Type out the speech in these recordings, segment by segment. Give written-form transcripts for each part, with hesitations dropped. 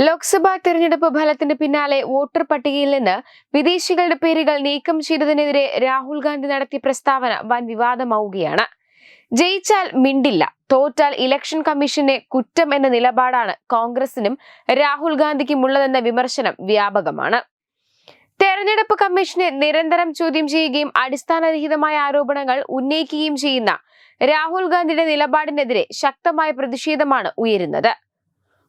ലോക്സഭാ തെരഞ്ഞെടുപ്പ് ഫലത്തിന് പിന്നാലെ വോട്ടർ പട്ടികയിൽ നിന്ന് വിദേശികളുടെ പേരുകൾ നീക്കം ചെയ്തതിനെതിരെ രാഹുൽ ഗാന്ധി നടത്തിയ പ്രസ്താവന വൻ വിവാദമാവുകയാണ്. ജയിച്ചാൽ മിണ്ടില്ല, തോറ്റാൽ ഇലക്ഷൻ കമ്മീഷനെ കുറ്റം എന്ന നിലപാടാണ് കോൺഗ്രസിനും രാഹുൽ ഗാന്ധിക്കും ഉള്ളതെന്ന വിമർശനം വ്യാപകമാണ്. തെരഞ്ഞെടുപ്പ് കമ്മീഷനെ നിരന്തരം ചോദ്യം ചെയ്യുകയും അടിസ്ഥാനരഹിതമായ ആരോപണങ്ങൾ ഉന്നയിക്കുകയും ചെയ്യുന്ന രാഹുൽ ഗാന്ധിയുടെ നിലപാടിനെതിരെ ശക്തമായ പ്രതിഷേധമാണ് ഉയരുന്നത്.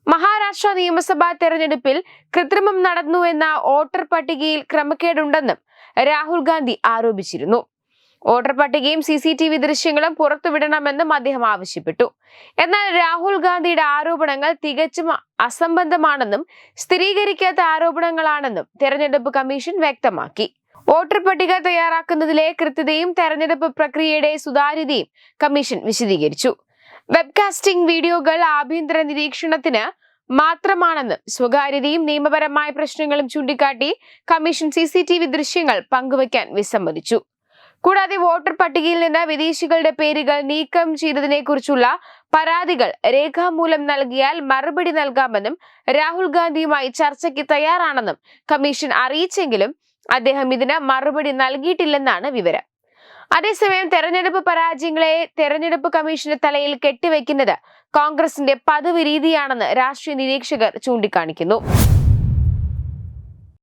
മഹാരാഷ്ട്ര നിയമസഭാ തെരഞ്ഞെടുപ്പിൽ കൃത്രിമം നടന്നുവെന്ന വോട്ടർ പട്ടികയിൽ ക്രമക്കേടുണ്ടെന്നും രാഹുൽ ഗാന്ധി ആരോപിച്ചിരുന്നു. വോട്ടർ പട്ടികയും CCTV ദൃശ്യങ്ങളും പുറത്തുവിടണമെന്നും അദ്ദേഹം ആവശ്യപ്പെട്ടു. എന്നാൽ രാഹുൽ ഗാന്ധിയുടെ ആരോപണങ്ങൾ തികച്ചും അസംബന്ധമാണെന്നും സ്ഥിരീകരിക്കാത്ത ആരോപണങ്ങളാണെന്നും തെരഞ്ഞെടുപ്പ് കമ്മീഷൻ വ്യക്തമാക്കി. വോട്ടർ പട്ടിക തയ്യാറാക്കുന്നതിലെ കൃത്യതയും തെരഞ്ഞെടുപ്പ് പ്രക്രിയയുടെ സുതാര്യതയും കമ്മീഷൻ വിശദീകരിച്ചു. വെബ്കാസ്റ്റിംഗ് വീഡിയോകൾ ആഭ്യന്തര നിരീക്ഷണത്തിന് മാത്രമാണെന്നും സ്വകാര്യതയും നിയമപരമായ പ്രശ്നങ്ങളും ചൂണ്ടിക്കാട്ടി കമ്മീഷൻ CCTV ദൃശ്യങ്ങൾ പങ്കുവയ്ക്കാൻ വിസമ്മതിച്ചു. കൂടാതെ വോട്ടർ പട്ടികയിൽ നിന്ന് വിദേശികളുടെ പേരുകൾ നീക്കം ചെയ്തതിനെ കുറിച്ചുള്ള പരാതികൾ രേഖാമൂലം നൽകിയാൽ മറുപടി നൽകാമെന്നും രാഹുൽ ഗാന്ധിയുമായി ചർച്ചയ്ക്ക് തയ്യാറാണെന്നും കമ്മീഷൻ അറിയിച്ചെങ്കിലും അദ്ദേഹം ഇതിന് മറുപടി നൽകിയിട്ടില്ലെന്നാണ് വിവരം. അതേസമയം തെരഞ്ഞെടുപ്പ് പരാജയങ്ങളെ തെരഞ്ഞെടുപ്പ് കമ്മീഷന്റെ തലയിൽ കെട്ടിവെക്കുന്നത് കോൺഗ്രസിന്റെ പതിവ് രീതിയാണെന്ന് രാഷ്ട്രീയ നിരീക്ഷകർ ചൂണ്ടിക്കാണിക്കുന്നു.